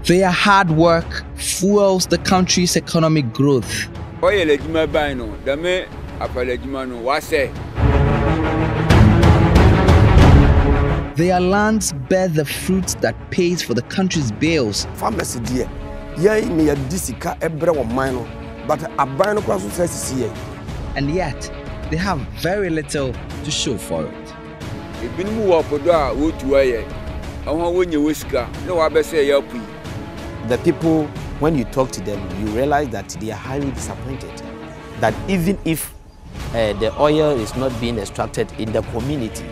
Their hard work fuels the country's economic growth. Their lands bear the fruits that pays for the country's bills. Farmers dear, me a disika ebra wa mine, but a bino cross says here. And yet, they have very little to show for it. The people, when you talk to them, you realize that they are highly disappointed. That even if the oil is not being extracted in the community,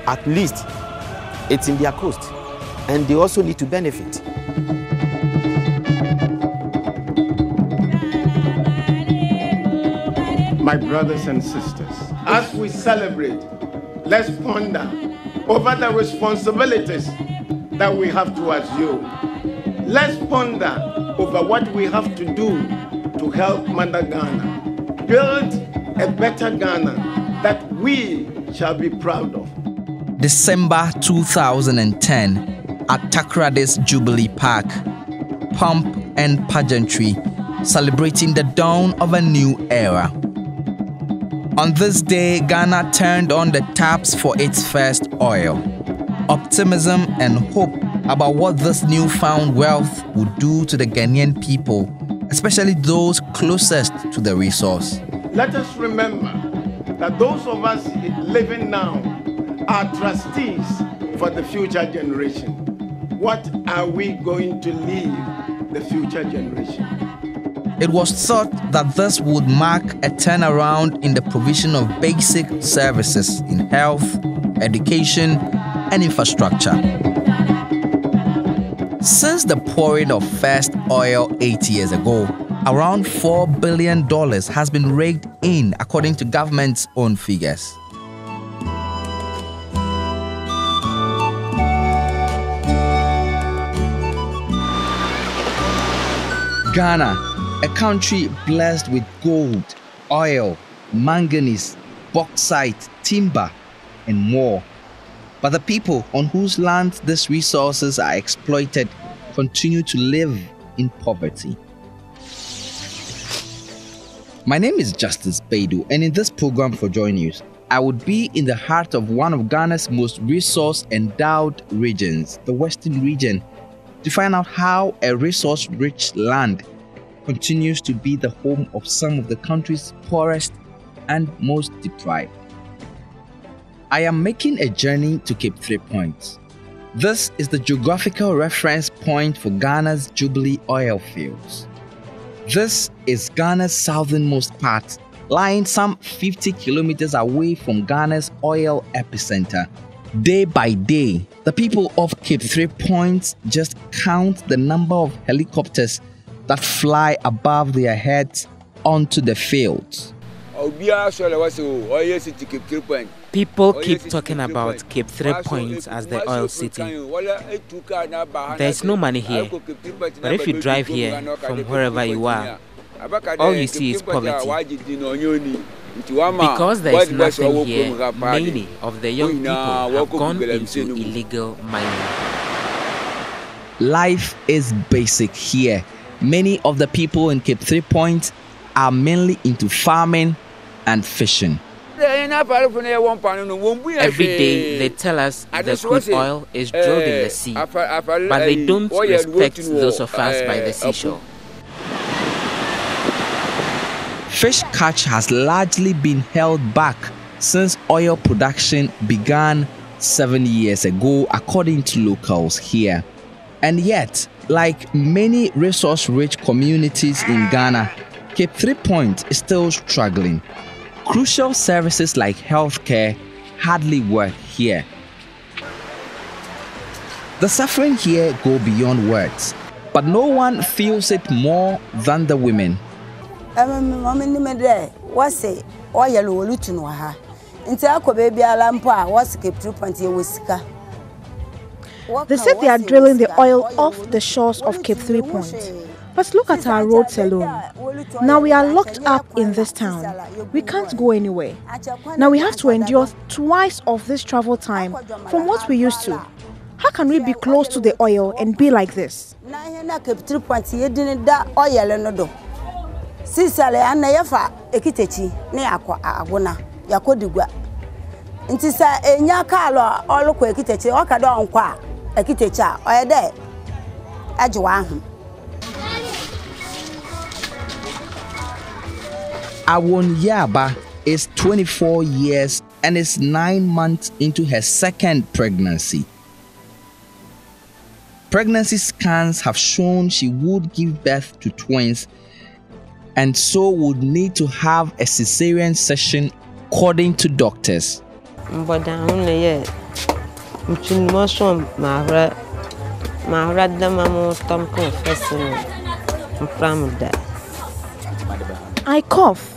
at least it's in their coast, and they also need to benefit. My brothers and sisters, as we celebrate, let's ponder over the responsibilities that we have towards you. Let's ponder over what we have to do to help Mother Ghana build a better Ghana that we shall be proud of. December 2010 at Takoradi's Jubilee Park, pomp and pageantry celebrating the dawn of a new era. On this day, Ghana turned on the taps for its first oil. Optimism and hope about what this newfound wealth would do to the Ghanaian people, especially those closest to the resource. Let us remember that those of us living now are trustees for the future generation. What are we going to leave the future generation? It was thought that this would mark a turnaround in the provision of basic services in health, education, and infrastructure. Since the pouring of first oil 8 years ago, around $4 billion has been raked in according to government's own figures. Ghana, a country blessed with gold, oil, manganese, bauxite, timber, and more. But the people on whose lands these resources are exploited continue to live in poverty. My name is Justice Baidu, and in this program for JoyNews, I would be in the heart of one of Ghana's most resource-endowed regions, the Western region, to find out how a resource-rich land continues to be the home of some of the country's poorest and most deprived. I am making a journey to Cape 3 Points. This is the geographical reference point for Ghana's Jubilee oil fields. This is Ghana's southernmost part, lying some 50 kilometers away from Ghana's oil epicenter. Day by day, the people of Cape 3 Points just count the number of helicopters that fly above their heads onto the fields. People keep talking about Cape 3 Points as the oil city. There's no money here, but if you drive here from wherever you are, all you see is poverty. Because there is nothing here, many of the young people have gone into illegal mining. Life is basic here. Many of the people in Cape 3 Points are mainly into farming and fishing. Every day they tell us the crude oil is drilled in the sea, but they don't respect those of us by the seashore. Fish catch has largely been held back since oil production began 7 years ago, according to locals here. And yet, like many resource-rich communities in Ghana, Cape 3 Points is still struggling. Crucial services like healthcare hardly work here. The suffering here go beyond words, but no one feels it more than the women. They said they are drilling the oil off the shores of Cape 3 Points. But look at our roads alone. Now we are locked up in this town. We can't go anywhere. Now we have to endure twice of this travel time from what we used to. How can we be close to the oil and be like this? Awon Yaba is 24 years and is 9 months into her second pregnancy. Pregnancy scans have shown she would give birth to twins and so would need to have a cesarean section according to doctors. I cough.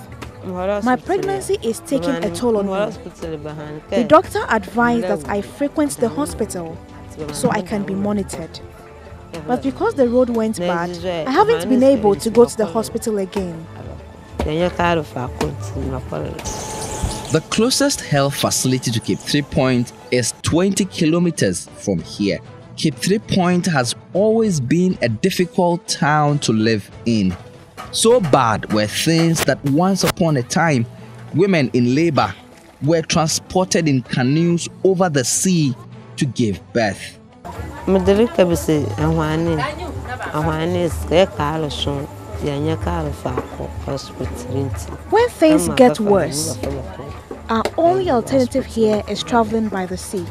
My pregnancy is taking a toll on me. The doctor advised that I frequent the hospital so I can be monitored. But because the road went bad, I haven't been able to go to the hospital again. The closest health facility to Cape 3 Point is 20 kilometers from here. Cape 3 Point has always been a difficult town to live in. So bad were things that once upon a time, women in labor were transported in canoes over the sea to give birth. When things get worse, our only alternative here is traveling by the sea.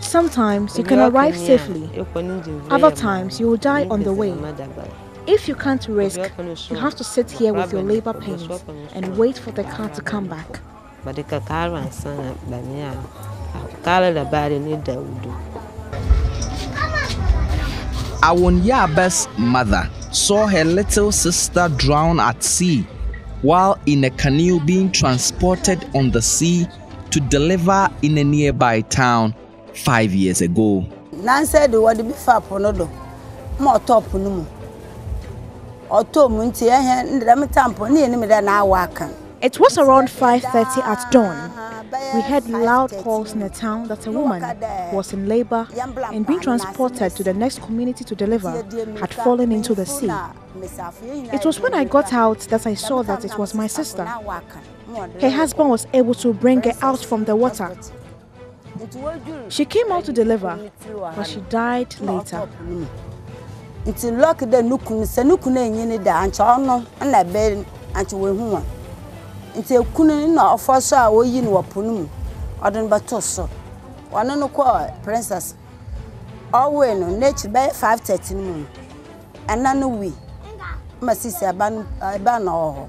Sometimes you can arrive safely, other times you will die on the way. If you can't risk, you have to sit here with your labor pains and wait for the car to come back. Awon Yaba's mother saw her little sister drown at sea while in a canoe being transported on the sea to deliver in a nearby town 5 years ago. It was around 5:30 at dawn. We heard loud calls in the town that a woman who was in labor and being transported to the next community to deliver had fallen into the sea. It was when I got out that I saw that it was my sister. Her husband was able to bring her out from the water. She came out to deliver, but she died later. Princess. Always no nature by 5:30 and none we. My sister ban or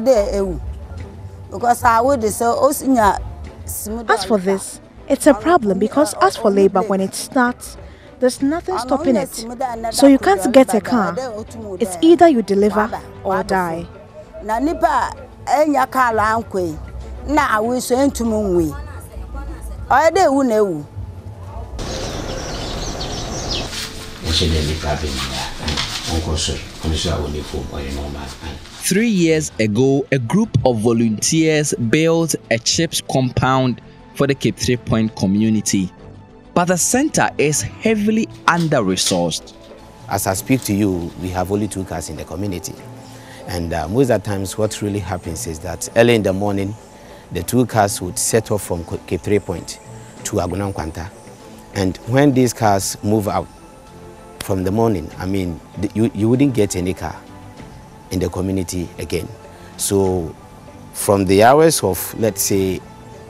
day because I would so As for this, it's a problem because as for labor, when it starts, there's nothing stopping it. So you can't get a car. It's either you deliver or die. Na nipa enya car lankwe na awe so entum nwe. Oyede ewu na ewu. 3 years ago, a group of volunteers built a chips compound for the Cape 3 Point community. But the center is heavily under-resourced. As I speak to you, we have only 2 cars in the community. And most of the times what really happens is that early in the morning, the 2 cars would set off from Cape 3 Point to Agunankwanta. And when these cars move out from the morning, I mean, you wouldn't get any car in the community again. So from the hours of, let's say,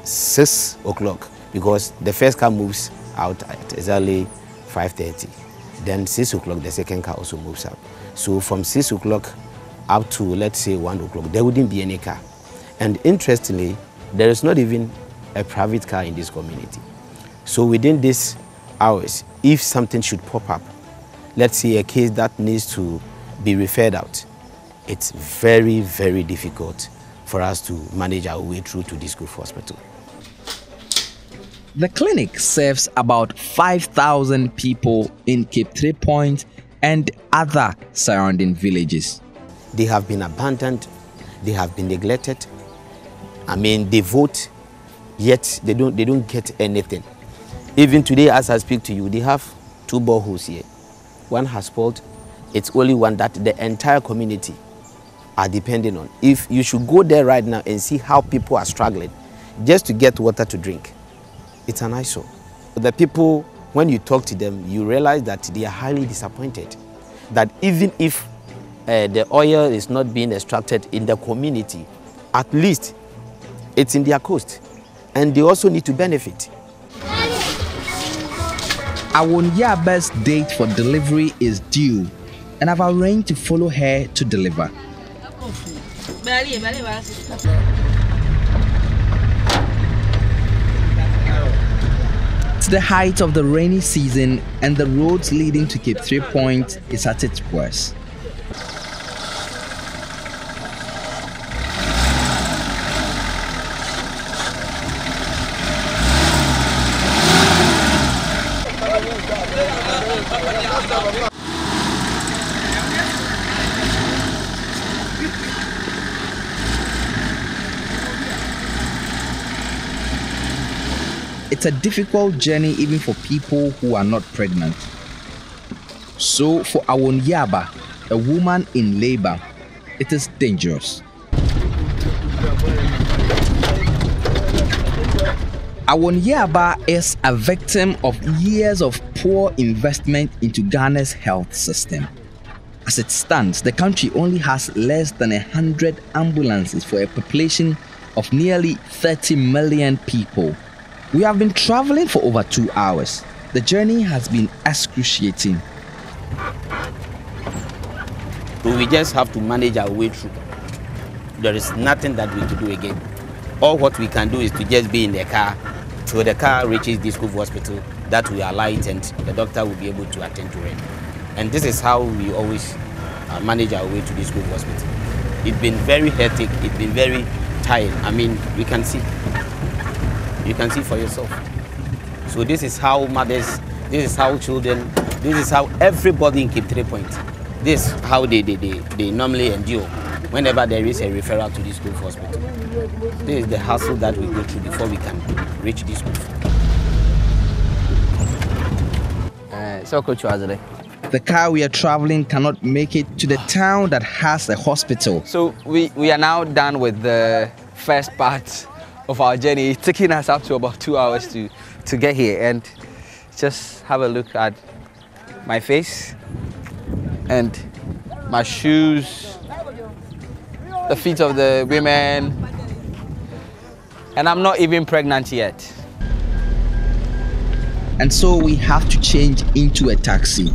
6 o'clock, because the first car moves out at exactly 5:30. Then 6 o'clock, the second car also moves out. So from 6 o'clock up to, let's say, 1 o'clock, there wouldn't be any car. And interestingly, there is not even a private car in this community. So within these hours, if something should pop up, let's say a case that needs to be referred out, it's very, very difficult for us to manage our way through to this group hospital. The clinic serves about 5,000 people in Cape 3 Point and other surrounding villages. They have been abandoned, they have been neglected. I mean, they vote, yet they don't get anything. Even today, as I speak to you, they have 2 boreholes here. One has spoiled. It's only one that the entire community are depending on. If you should go there right now and see how people are struggling just to get water to drink, it's an eyesore. The people, when you talk to them, you realize that they are highly disappointed. That even if the oil is not being extracted in the community, at least it's in their coast, and they also need to benefit. Awonyaba's date for delivery is due, and I've arranged to follow her to deliver. It's the height of the rainy season, and the roads leading to Cape 3 Point is at its worst. It's a difficult journey even for people who are not pregnant. So for Awonyaba, a woman in labor, it is dangerous. Awonyaba is a victim of years of poor investment into Ghana's health system. As it stands, the country only has less than 100 ambulances for a population of nearly 30 million people. We have been traveling for over 2 hours. The journey has been excruciating. We just have to manage our way through. There is nothing that we can do again. All what we can do is to just be in the car till the car reaches this hospital, that we alight and the doctor will be able to attend to it. And this is how we always manage our way to this hospital. It's been very hectic, it's been very tired. I mean, you can see for yourself. So this is how mothers, this is how children, this is how everybody in Cape 3 Point, this is how they normally endure whenever there is a referral to this group hospital. This is the hassle that we go through before we can reach this group. The car we are traveling cannot make it to the town that has a hospital. So we are now done with the first part of our journey. It's taking us up to about 2 hours to get here, and just have a look at my face and my shoes, the feet of the women, and I'm not even pregnant yet. And so we have to change into a taxi.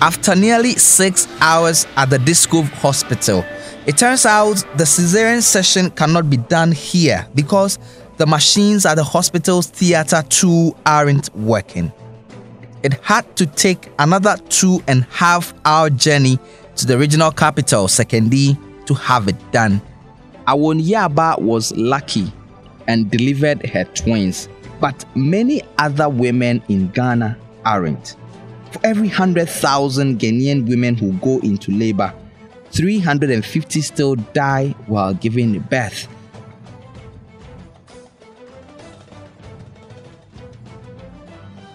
After nearly 6 hours at the Discove Hospital, it turns out the cesarean session cannot be done here because the machines at the hospital's theater 2 aren't working. It had to take another 2.5-hour journey to the regional capital, Sekondi, to have it done. Awonyaba was lucky and delivered her twins, but many other women in Ghana aren't. For every 100,000 Ghanaian women who go into labor, 350 still die while giving birth.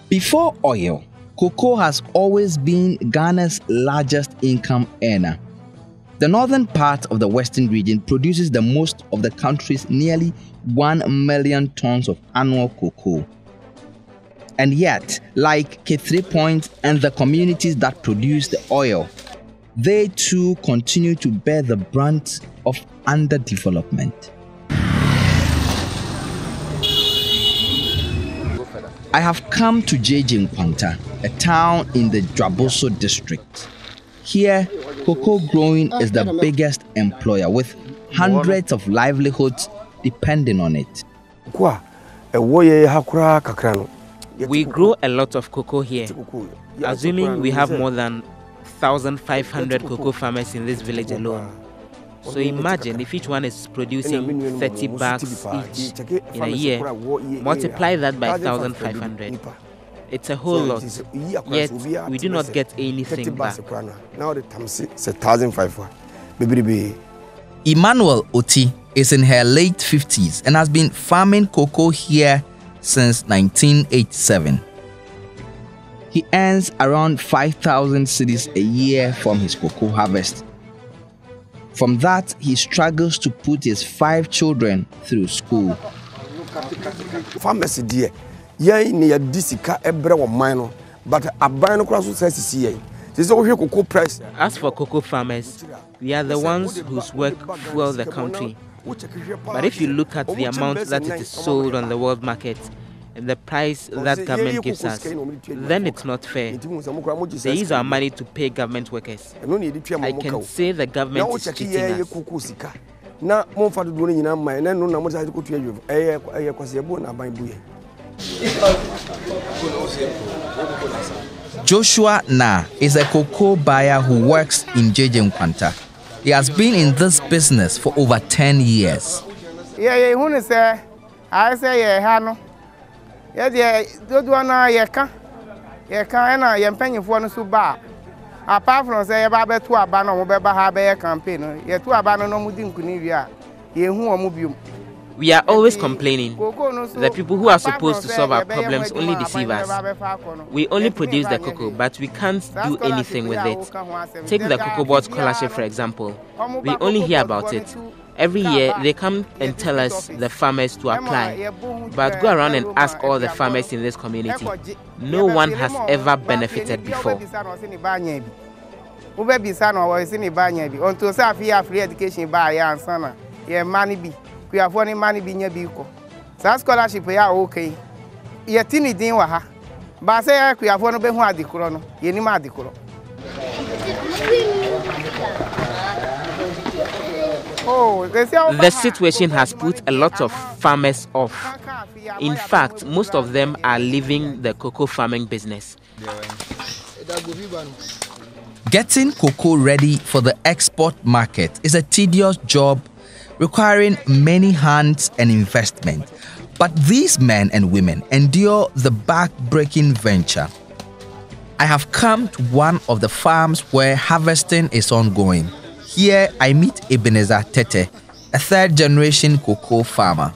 Before oil, cocoa has always been Ghana's largest income earner. The northern part of the western region produces the most of the country's nearly 1 million tons of annual cocoa. And yet, like Cape 3 Point and the communities that produce the oil, they too continue to bear the brunt of underdevelopment. I have come to JJ Nkwanta, a town in the Dwaboso district. Here, cocoa growing is the biggest employer, with hundreds of livelihoods depending on it. We grow a lot of cocoa here. Assuming we have more than 1,500 cocoa farmers in this village alone, So imagine if each one is producing 30 bags each in a year, multiply that by 1,500. It's a whole lot, yet we do not get anything back. Now the time is 1,500. Emmanuel Oti is in her late 50s and has been farming cocoa here since 1987. He earns around 5,000 cedis a year from his cocoa harvest. From that, he struggles to put his 5 children through school. Pharmacy dear, yea near Disica ebre or minor, but a bino cross says this over here cocoa price. As for cocoa farmers, we are the ones whose work fuel the country. But if you look at the amount that it is sold on the world market and the price that government gives us, then it's not fair. They use our money to pay government workers. I can say the government is cheating us. Joshua Na is a cocoa buyer who works in JJ Nkwanta. He has been in this business for over 10 years. Apart from say about 2 abano mobile have campaign, We are always complaining. The people who are supposed to solve our problems only deceive us. We only produce the cocoa, but we can't do anything with it. Take the Cocoa Board Scholarship, for example. We only hear about it. Every year, they come and tell us, the farmers, to apply. But go around and ask all the farmers in this community. No one has ever benefited before. We have one money being a vehicle. So scholarship we are okay. Ye tini din wa ha. Ba say we have one be hu adikoro no. Ye ni ma adikoro. The situation has put a lot of farmers off. In fact, most of them are leaving the cocoa farming business. Getting cocoa ready for the export market is a tedious job requiring many hands and investment. But these men and women endure the back-breaking venture. I have come to one of the farms where harvesting is ongoing. Here I meet Ebenezer Tete, a 3rd-generation cocoa farmer.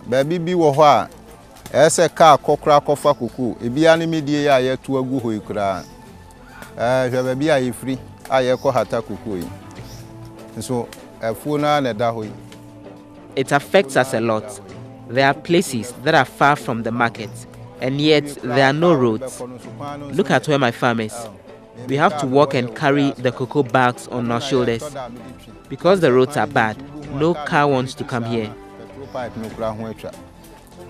Baby bi wo ho a ese ka kokra kofa kuku ebia ne medie ya yetu agu ho ikura hwe baby a yefri a yeko hata kuku yi so afu na na da ho yi. It affects us a lot. There are places that are far from the market, and yet there are no roads. Look at where my farm is. We have to walk and carry the cocoa bags on our shoulders. Because the roads are bad, no car wants to come here.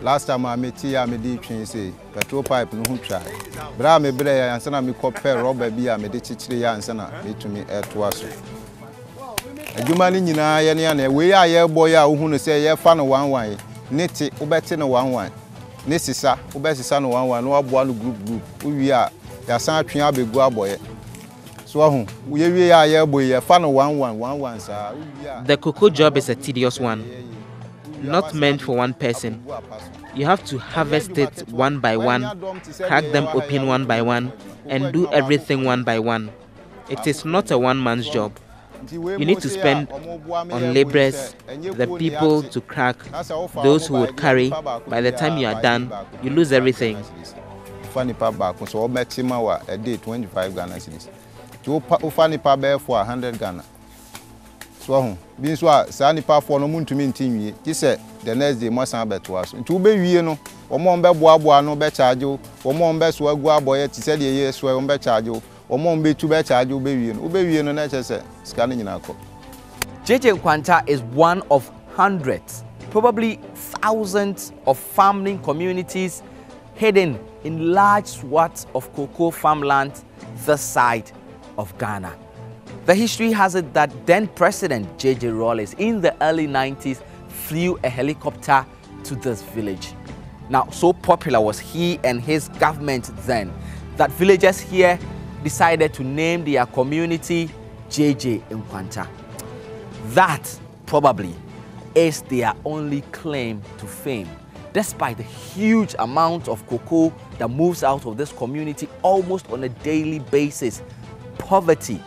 Last time I met you, I made train say petrol pipe no try. Bra me bre ya ansana me copper rubber bi a me de chichire ya ansana me tumi eto aso. Adwuma ni nyina ye ne na we ya ye boy a wo hu no say ye fa no wanwan neti wo beti no wanwan ne sisa wo be sisa no wanwan no abo no group uwi a ya san atwen abegu aboye. So ahu we wie ya ye boy ye fa no wanwan sa uwi a. The cocoa job is a tedious one. Not meant for one person. You have to harvest it one by one, crack them open one by one, and do everything one by one. It is not a one-man's job. You need to spend on laborers, the people to crack, those who would carry. By the time you are done, you lose everything. Funny back, so a day 25 Ghana cedis. To funny paper for 100 Ghana. So, being so, Sani pa for no moon to mean team, he said the next day must have bet to us. To be we no, or more be boa no bet charge you, or more best were go boy, he said, yes, were on bet charge you, or more be to bet charge you, baby, and obey no nature scanning in our cup. JJ Nkwanta is one of hundreds, probably thousands of farming communities hidden in large swaths of cocoa farmland this side of Ghana. The history has it that then President J.J. Rawlings in the early 90s flew a helicopter to this village. Now, so popular was he and his government then that villagers here decided to name their community JJ Nkwanta. That probably is their only claim to fame. Despite the huge amount of cocoa that moves out of this community almost on a daily basis, poverty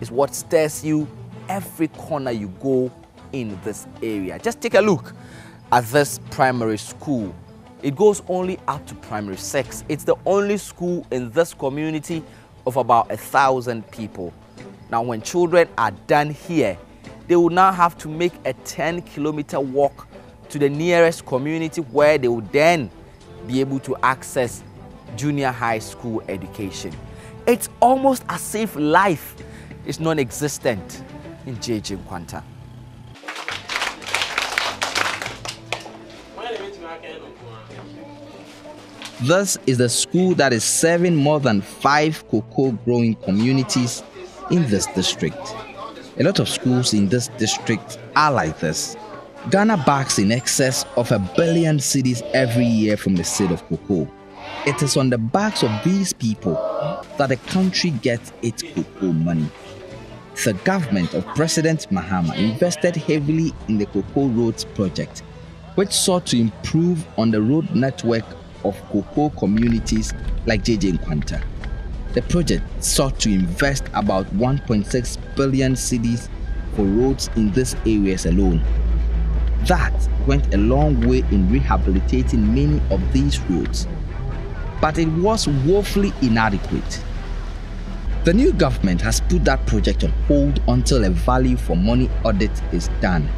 is what stares you every corner you go in this area. Just take a look at this primary school. It goes only up to primary 6. It's the only school in this community of about 1,000 people. Now, when children are done here, they will now have to make a 10-kilometer walk to the nearest community where they will then be able to access junior high school education. It's almost as if life is non-existent in JJ Nkwanta. This is the school that is serving more than 5 cocoa growing communities in this district. A lot of schools in this district are like this. Ghana bags in excess of 1 billion cedis every year from the sale of cocoa. It is on the backs of these people that the country gets its cocoa money. The government of President Mahama invested heavily in the Cocoa Roads project, which sought to improve on the road network of cocoa communities like JJ Nkwanta. The project sought to invest about 1.6 billion cedis for roads in these areas alone. That went a long way in rehabilitating many of these roads, but it was woefully inadequate. The new government has put that project on hold until a value for money audit is done.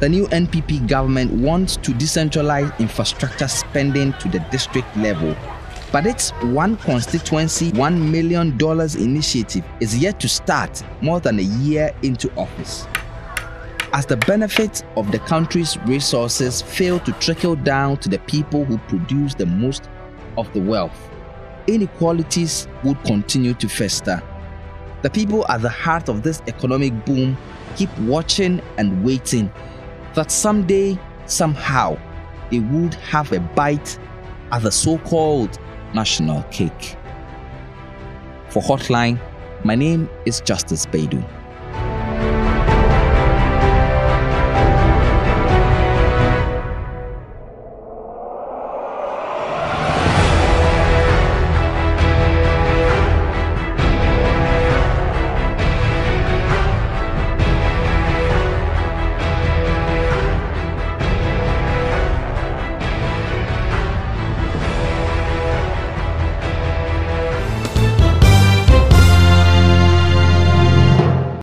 The new NPP government wants to decentralize infrastructure spending to the district level, but its one constituency, $1 million initiative is yet to start more than a year into office. As the benefits of the country's resources fail to trickle down to the people who produce the most of the wealth, inequalities would continue to fester. The people at the heart of this economic boom keep watching and waiting that someday, somehow, they would have a bite at the so-called national cake. For Hotline, my name is Justice Baidu.